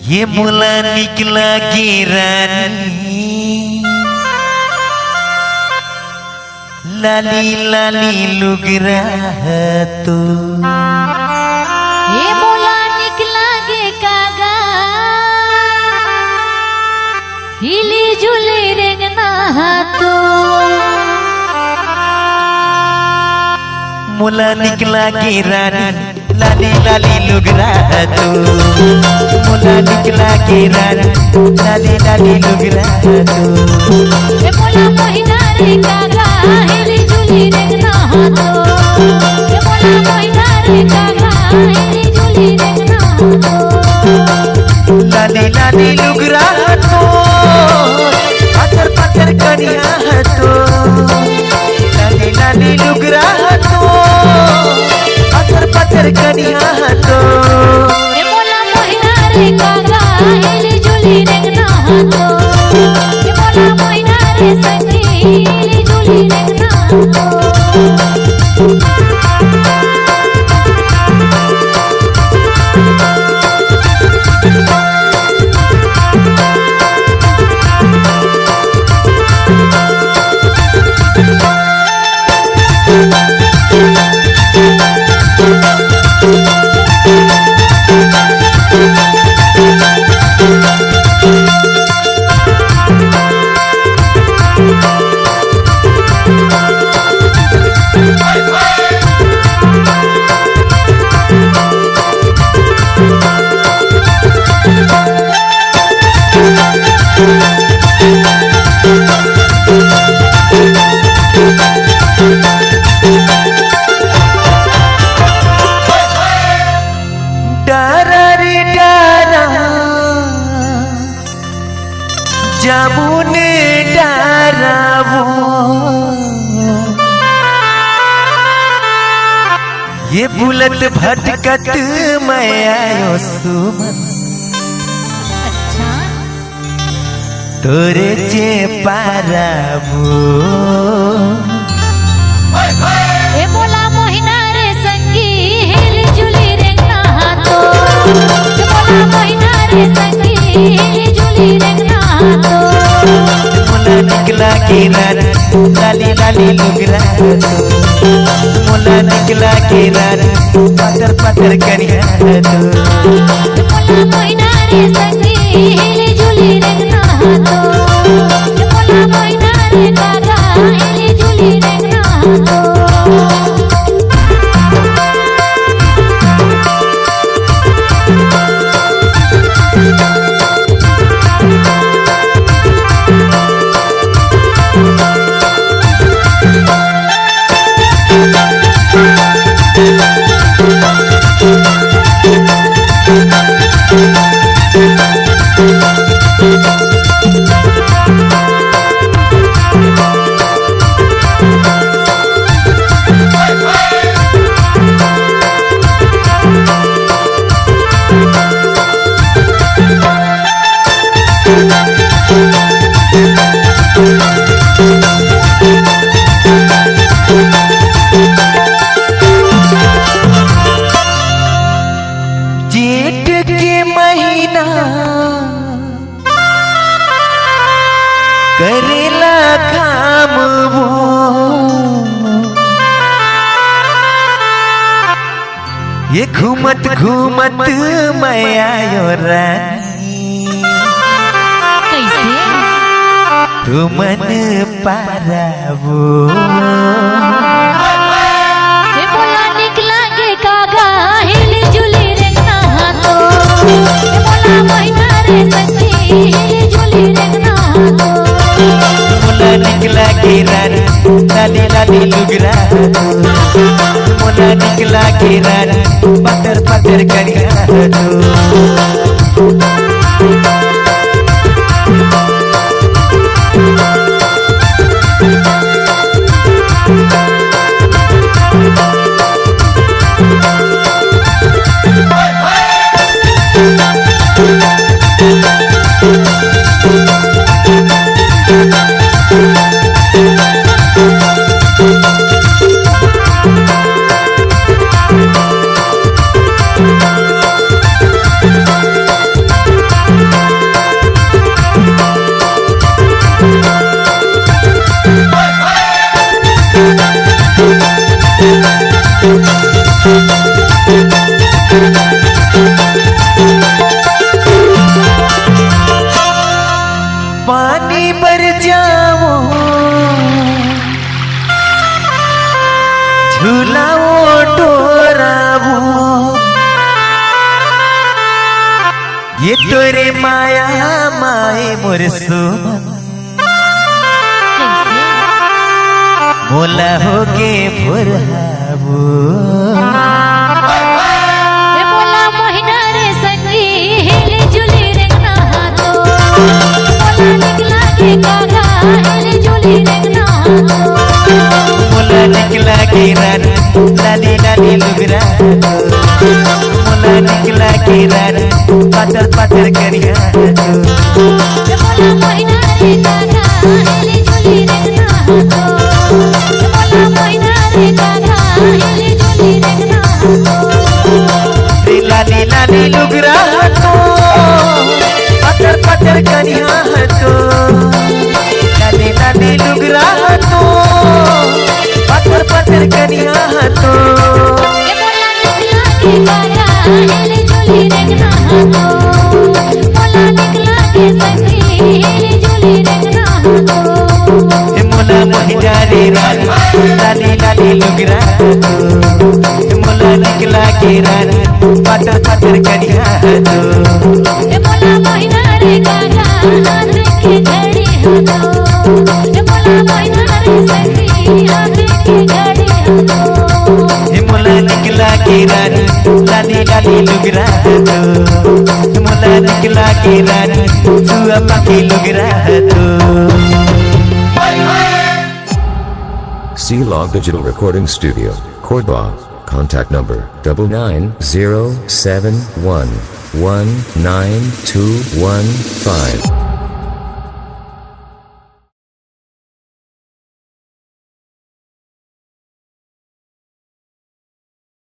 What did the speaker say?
ये मुला निकला की रानी लाली लाली लुगरा तो ये मुला निकला गे कागा हिली जुली रेंगना तो मुला निकला की रानी लाली लाली लुगरा तो मुला निकला की रानी लाली लाली लुगरा तो ये मुला मोहिना रे कागा हिली जुली रेंगना तो ये मुला मोहिना रे कागा हिली जुली रेंगना तो लाली लाली लुगरा तो पत्थर पत्थर कनिया तो लाली लाली लुगरा तो पत्थर पत्थर कनिया तो ये मुला मोहिना रे कागा हिली जुली रेंगना तो ये मुला मोहिना रे संगी हिली जुली रेंगना तो जामुन डारावो ये बुलत भटकत मैं आयो सुमन अच्छा तोरे चे पारावो ये बोला मोहिना रे संगी हिली जुली रेंगना तो ये बोला मोहिना रे संगी हिली जुली रेंगना तो मुला निकला की रानी लाली लाली लुगरा तो मुला निकला की रानी पत्थर पत्थर कनिया तो ये बोला मोहिना रे संगी हिली जुली रेंगना तो ये बोला मोहिना रे कागा हिली जुली रेंगना तो जेठ के महीना करेला काम वो ये घूमत घूमत मैं आयो रानी कैसे तू मन पारावो ये बोला निकला गे कागा हिली जुली रेंगना तो ये बोला मोहिना रे संगी हिली जुली रेंगना तो मुला निकला की रानी लाली लाली लुगरा तो मुला निकला की रानी पत्थर पत्थर कनिया तो ये तोरे माया माए मोर सुमन मोला होके भोरहाबो ए मोला मोहिना रे संगी हेली जुली रेंगना हाथो मोला निकला के कागा हेली जुली रेंगना हाथो मोला निकला के रानी लाली लाली लुगरा मोला निकला के रानी पातर पातर करिया ए मोला मोहिना रे कागा हेली जुली रेंगना हाथो मोला मोहिना रे कागा हेली जुली रेंगना हाथो रे लाली लाली लुगरा तो पातर पातर करिया तो लाली लाली लुगरा तो पातर पातर करिया तो ए मोला निकला के कागा हेली जुली रेंगना हाथो मोला निकला के संगी हेली जुली रेंगना हाथो मोला मोहिना रे रानी लाली लाली लुगरा तो मोला निकला के रानी पातर पातर करिया तो ए मोला मोहिना रे कागा हाथ के घड़ी हाथो ए मोला मोहिना रे संगी हाथ के घड़ी हाथो मोला निकला के रानी लाली लाली लुगरा तो मोला निकला के रानी सुआ पाकी लुगरा तो C-Log Digital Recording Studio, Cordoba. Contact number 99071192115.